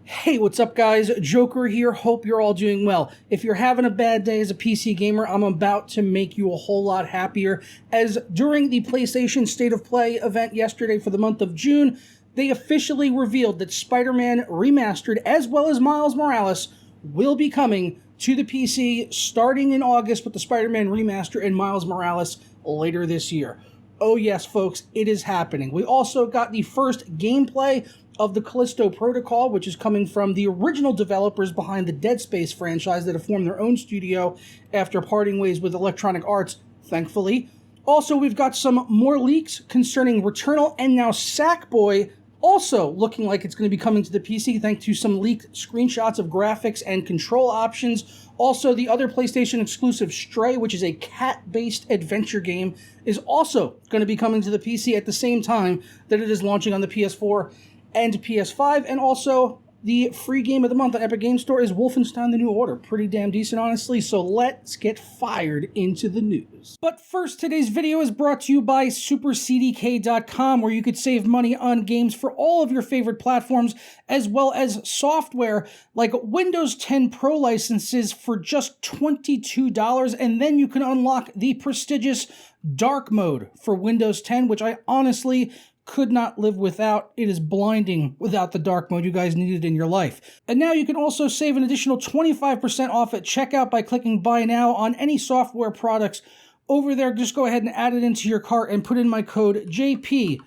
Hey, what's up guys? Joker here. Hope you're all doing well. If you're having a bad day as a PC gamer, I'm about to make you a whole lot happier, as during the PlayStation State of Play event yesterday for the month of June, they officially revealed that SpiderMan Remastered as well as Miles Morales will be coming to the PC starting in August with the SpiderMan Remaster and Miles Morales later this year. Oh yes, folks, it is happening. We also got the first gameplay of the Callisto Protocol, which is coming from the original developers behind the Dead Space franchise that have formed their own studio after parting ways with Electronic Arts, thankfully. Also, we've got some more leaks concerning Returnal and now Sackboy, also looking like it's going to be coming to the PC thanks to some leaked screenshots of graphics and control options. Also, the other PlayStation exclusive Stray, which is a cat-based adventure game, is also going to be coming to the PC at the same time that it is launching on the PS4 and PS5, and also the free game of the month on Epic Games Store is Wolfenstein: The New Order. Pretty damn decent, honestly, so let's get fired into the news. But first, today's video is brought to you by SuperCDK.com, where you could save money on games for all of your favorite platforms, as well as software like Windows 10 Pro licenses for just $22, and then you can unlock the prestigious Dark Mode for Windows 10, which I honestly could not live without. It is blinding without the dark mode. You guys need it in your life. And now you can also save an additional 25% off at checkout by clicking buy now on any software products over there. Just go ahead and add it into your cart and put in my code JP25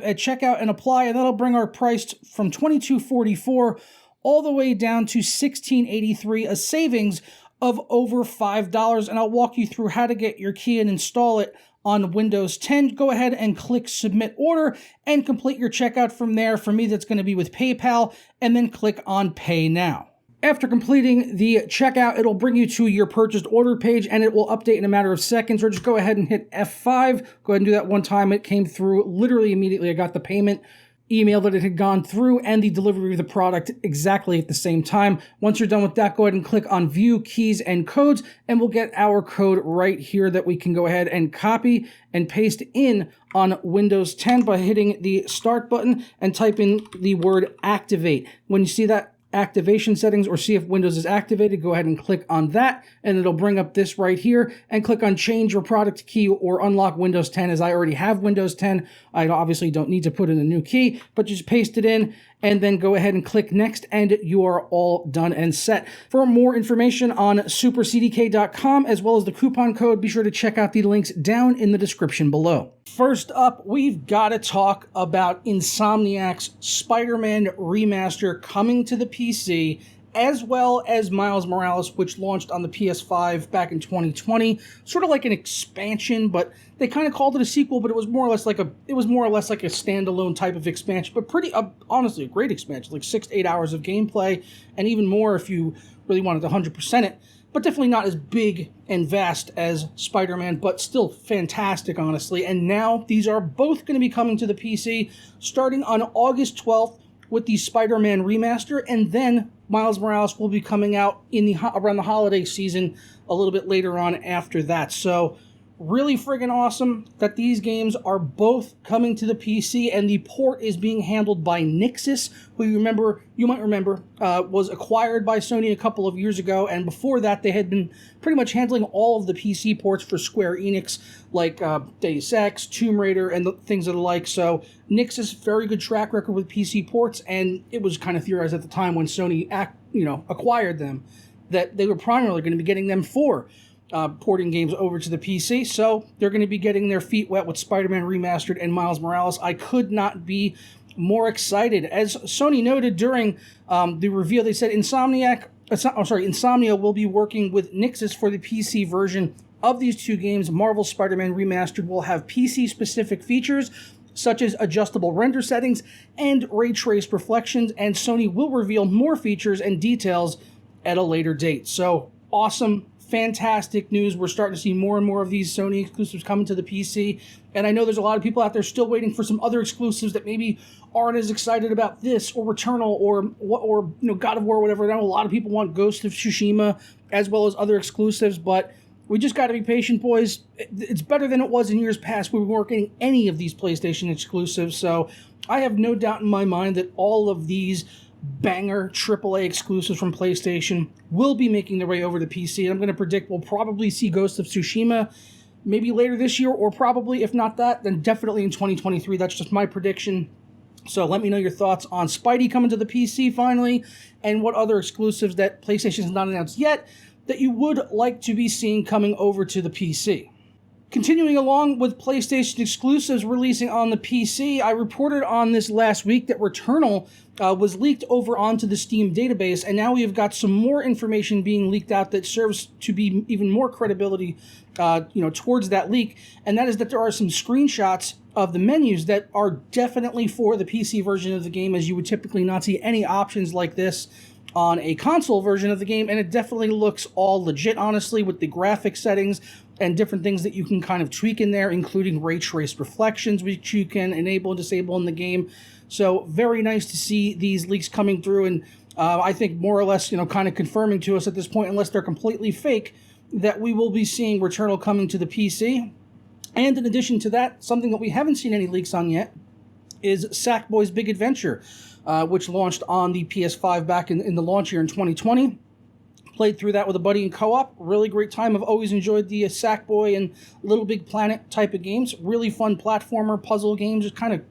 at checkout and apply, and that'll bring our price from $22.44 all the way down to $16.83, a savings of over $5. And I'll walk you through how to get your key and install it on Windows 10. Go ahead and click Submit Order and complete your checkout from there. For me, that's going to be with PayPal, and then click on Pay Now. After completing the checkout, it'll bring you to your purchased order page, and it will update in a matter of seconds, or just go ahead and hit F5. Go ahead and do that one time. It came through literally immediately. I got the payment email that it had gone through and the delivery of the product exactly at the same time. Once you're done with that, go ahead and click on View Keys and Codes, and we'll get our code right here that we can go ahead and copy and paste in on Windows 10 by hitting the Start button and type in the word Activate. When you see that activation settings or see if Windows is activated, go ahead and click on that, and it'll bring up this right here, and click on Change Your Product Key or Unlock Windows 10. As I already have Windows 10, I obviously don't need to put in a new key, but just paste it in and then go ahead and click Next, and you are all done and set. For more information on SuperCDK.com as well as the coupon code, be sure to check out the links down in the description below. First up, we've got to talk about Insomniac's Spider-Man Remaster coming to the PC, as well as Miles Morales, which launched on the PS5 back in 2020. Sort of like an expansion, but they kind of called it a sequel, but it was more or less like a standalone type of expansion, but pretty, honestly, a great expansion, like 6 to 8 hours of gameplay, and even more if you really wanted to 100% it. But definitely not as big and vast as Spider-Man, but still fantastic, honestly. And now these are both going to be coming to the PC starting on August 12th with the Spider-Man Remaster, and then Miles Morales will be coming out in around the holiday season a little bit later on after that. So really friggin' awesome that these games are both coming to the PC, and the port is being handled by Nixxes, who you might remember was acquired by Sony a couple of years ago, and before that they had been pretty much handling all of the PC ports for Square Enix, like Deus Ex, Tomb Raider, and the things of the like. So Nixxes, very good track record with PC ports, and it was kind of theorized at the time when Sony acquired them that they were primarily going to be getting them for porting games over to the PC, so they're going to be getting their feet wet with Spider-Man Remastered and Miles Morales. I could not be more excited. As Sony noted during the reveal, they said Insomnia will be working with Nixxes for the PC version of these two games. Marvel's Spider-Man Remastered will have PC-specific features such as adjustable render settings and ray trace reflections, and Sony will reveal more features and details at a later date. So awesome. Fantastic news. We're starting to see more and more of these Sony exclusives coming to the PC, and I know there's a lot of people out there still waiting for some other exclusives that maybe aren't as excited about this or Returnal or God of War or whatever. I know a lot of people want Ghost of Tsushima as well as other exclusives, but we just got to be patient, boys. It's better than it was in years past. We weren't getting any of these PlayStation exclusives, so I have no doubt in my mind that all of these banger AAA exclusives from PlayStation will be making their way over to PC. And I'm going to predict we'll probably see Ghost of Tsushima maybe later this year, or probably, if not that, then definitely in 2023. That's just my prediction. So let me know your thoughts on Spidey coming to the PC finally, and what other exclusives that PlayStation has not announced yet that you would like to be seeing coming over to the PC. Continuing along with PlayStation exclusives releasing on the PC, I reported on this last week that Returnal was leaked over onto the Steam database, and now we have got some more information being leaked out that serves to be even more credibility towards that leak, and that is that there are some screenshots of the menus that are definitely for the PC version of the game, as you would typically not see any options like this on a console version of the game, and it definitely looks all legit, honestly, with the graphic settings and different things that you can kind of tweak in there, including ray trace reflections, which you can enable and disable in the game. So very nice to see these leaks coming through, and I think more or less, kind of confirming to us at this point, unless they're completely fake, that we will be seeing Returnal coming to the PC. And in addition to that, something that we haven't seen any leaks on yet is Sackboy's Big Adventure, which launched on the PS5 back in the launch year in 2020. Played through that with a buddy in co-op. Really great time. I've always enjoyed the Sackboy and Little Big Planet type of games. Really fun platformer, puzzle games. Just kind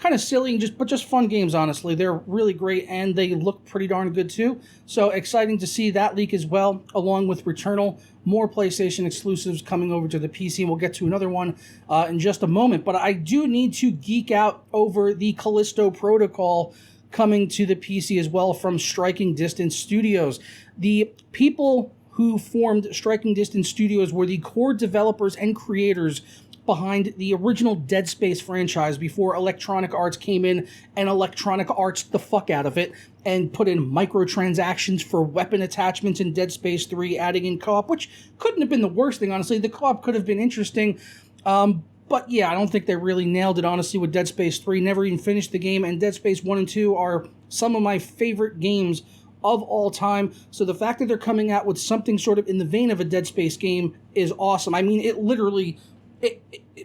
of silly, but just fun games, honestly. They're really great, and they look pretty darn good too. So exciting to see that leak as well, along with Returnal. More PlayStation exclusives coming over to the PC. We'll get to another one in just a moment. But I do need to geek out over the Callisto Protocol coming to the PC as well from Striking Distance Studios. The people who formed Striking Distance Studios were the core developers and creators behind the original Dead Space franchise before Electronic Arts came in and Electronic Arts the fuck out of it and put in microtransactions for weapon attachments in Dead Space 3, adding in co-op, which couldn't have been the worst thing, honestly. The co-op could have been interesting, but yeah, I don't think they really nailed it, honestly, with Dead Space 3. Never even finished the game, and Dead Space 1 and 2 are some of my favorite games of all time. So the fact that they're coming out with something sort of in the vein of a Dead Space game is awesome. I mean, it literally...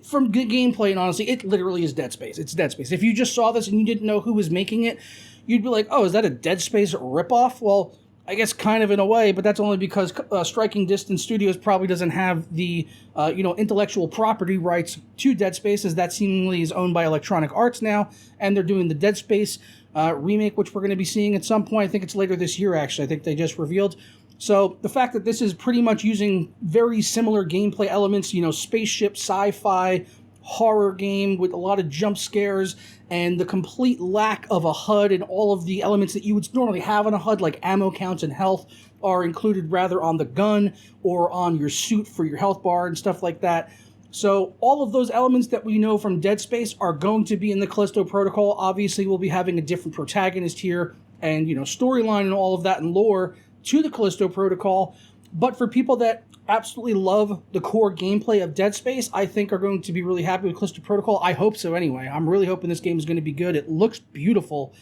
from good gameplay, and honestly, it literally is Dead Space. It's Dead Space. If you just saw this and you didn't know who was making it, you'd be like, oh, is that a Dead Space ripoff? Well, I guess kind of in a way, but that's only because Striking Distance Studios probably doesn't have the intellectual property rights to Dead Space, as that seemingly is owned by Electronic Arts now, and they're doing the Dead Space remake, which we're going to be seeing at some point. I think it's later this year, actually. I think they just revealed. So the fact that this is pretty much using very similar gameplay elements, spaceship, sci-fi, horror game with a lot of jump scares, and the complete lack of a HUD, and all of the elements that you would normally have on a HUD, like ammo counts and health, are included rather on the gun or on your suit for your health bar and stuff like that. So all of those elements that we know from Dead Space are going to be in the Callisto Protocol. Obviously, we'll be having a different protagonist here, and storyline and all of that and lore to the Callisto Protocol. But for people that absolutely love the core gameplay of Dead Space, I think are going to be really happy with Callisto Protocol. I hope so anyway. I'm really hoping this game is going to be good. It looks beautiful.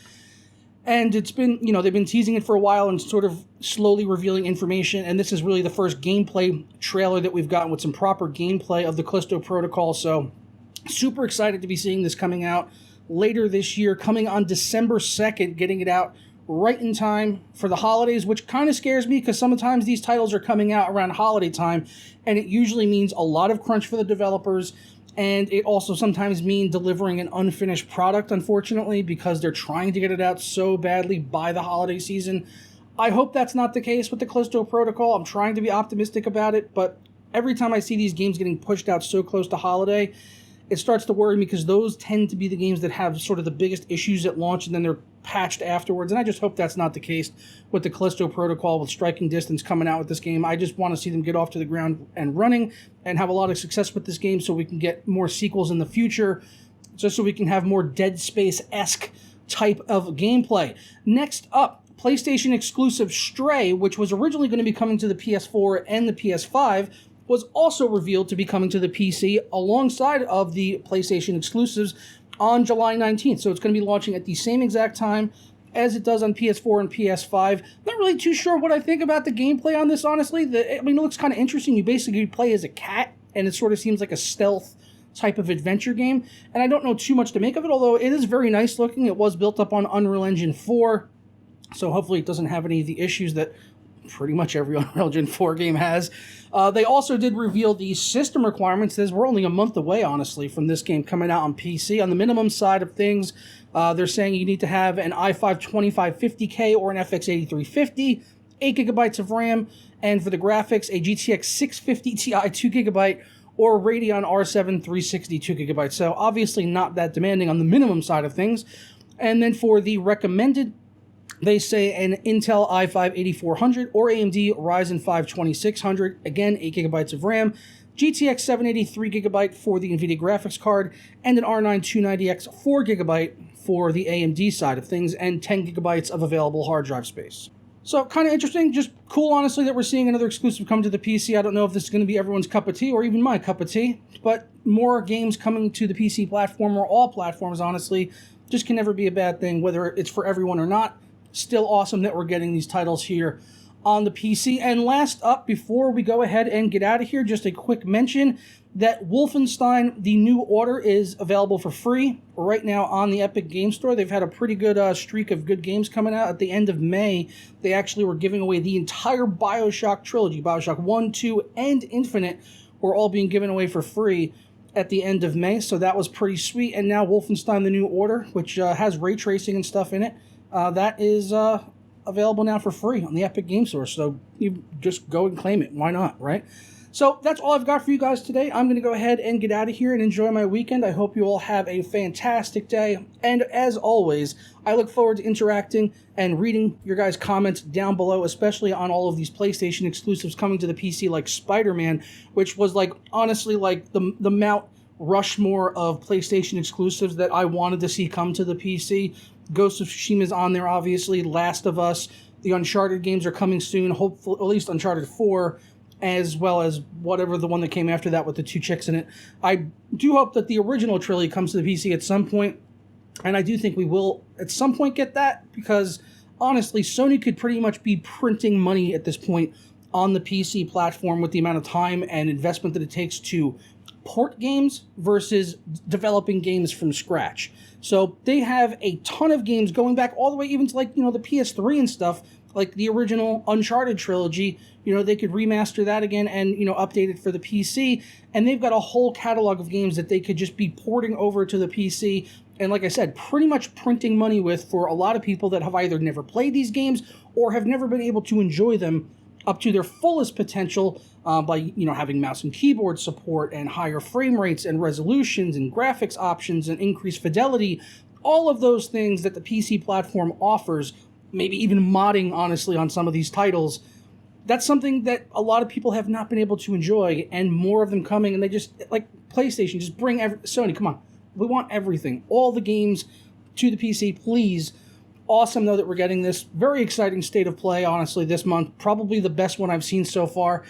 And it's been, they've been teasing it for a while and sort of slowly revealing information. And this is really the first gameplay trailer that we've gotten with some proper gameplay of the Callisto Protocol. So super excited to be seeing this coming out later this year, coming on December 2nd, getting it out right in time for the holidays, which kind of scares me because sometimes these titles are coming out around holiday time, and it usually means a lot of crunch for the developers, and it also sometimes means delivering an unfinished product, unfortunately, because they're trying to get it out so badly by the holiday season. I hope that's not the case with the Callisto Protocol. I'm trying to be optimistic about it, but every time I see these games getting pushed out so close to holiday, it starts to worry me, because those tend to be the games that have sort of the biggest issues at launch, and then they're patched afterwards. And I just hope that's not the case with the Callisto Protocol, with Striking Distance coming out with this game. I just want to see them get off to the ground and running and have a lot of success with this game, so we can get more sequels in the future, just so we can have more Dead Space-esque type of gameplay. Next up, PlayStation exclusive Stray, which was originally going to be coming to the PS4 and the PS5, was also revealed to be coming to the PC alongside of the PlayStation exclusives on July 19th. So it's going to be launching at the same exact time as it does on PS4 and PS5. Not really too sure what I think about the gameplay on this, honestly. It looks kind of interesting. You basically play as a cat, and it sort of seems like a stealth type of adventure game. And I don't know too much to make of it, although it is very nice looking. It was built up on Unreal Engine 4. So hopefully it doesn't have any of the issues that pretty much every Unreal Engine 4 game has. They also did reveal the system requirements, as we're only a month away, honestly, from this game coming out on PC. On the minimum side of things, they're saying you need to have an i5-2550K or an FX 8350, 8 gigabytes of RAM, and for the graphics, a GTX 650 Ti 2 gigabyte or Radeon R7 360 2 gigabytes. So obviously not that demanding on the minimum side of things. And then for the recommended, they say an Intel i5-8400 or AMD Ryzen 5 2600, again 8 gigabytes of RAM, GTX 783 gigabyte for the NVIDIA graphics card, and an R9 290X 4 gigabyte for the AMD side of things, and 10 gigabytes of available hard drive space. So kind of interesting, just cool, honestly, that we're seeing another exclusive come to the PC. I don't know if this is going to be everyone's cup of tea or even my cup of tea, but more games coming to the PC platform, or all platforms, honestly, just can never be a bad thing, whether it's for everyone or not. Still awesome that we're getting these titles here on the PC. And last up, before we go ahead and get out of here, just a quick mention that Wolfenstein: The New Order is available for free right now on the Epic Game Store. They've had a pretty good streak of good games coming out. At the end of May, they actually were giving away the entire BioShock trilogy. BioShock 1, 2, and Infinite were all being given away for free at the end of May, so that was pretty sweet. And now Wolfenstein: The New Order, which has ray tracing and stuff in it, that is available now for free on the Epic Game Store, so you just go and claim it. Why not, right? So that's all I've got for you guys today. I'm going to go ahead and get out of here and enjoy my weekend. I hope you all have a fantastic day. And as always, I look forward to interacting and reading your guys' comments down below, especially on all of these PlayStation exclusives coming to the PC, like SpiderMan, which was, like, honestly, like the Mount Rushmore of PlayStation exclusives that I wanted to see come to the PC. Ghost of Tsushima is on there, obviously. Last of Us. The Uncharted games are coming soon, hopefully, at least Uncharted 4, as well as whatever the one that came after that with the two chicks in it. I do hope that the original trilogy comes to the PC at some point, and I do think we will at some point get that, because honestly, Sony could pretty much be printing money at this point on the PC platform with the amount of time and investment that it takes to port games versus developing games from scratch. So they have a ton of games going back all the way even to, like, the PS3 and stuff, like the original Uncharted trilogy. They could remaster that again and, update it for the PC. And they've got a whole catalog of games that they could just be porting over to the PC. And like I said, pretty much printing money with for a lot of people that have either never played these games or have never been able to enjoy them up to their fullest potential by, having mouse and keyboard support and higher frame rates and resolutions and graphics options and increased fidelity. All of those things that the PC platform offers, maybe even modding, honestly, on some of these titles. That's something that a lot of people have not been able to enjoy, and more of them coming, and they just, like PlayStation, just bring Sony, come on. We want everything. All the games to the PC, please. Awesome, though, that we're getting this. Very exciting state of play, honestly, this month. Probably the best one I've seen so far.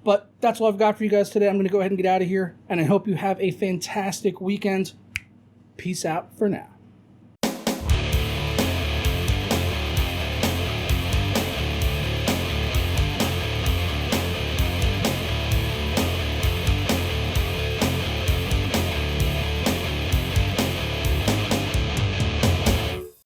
But that's all I've got for you guys today. I'm going to go ahead and get out of here, and I hope you have a fantastic weekend. Peace out for now.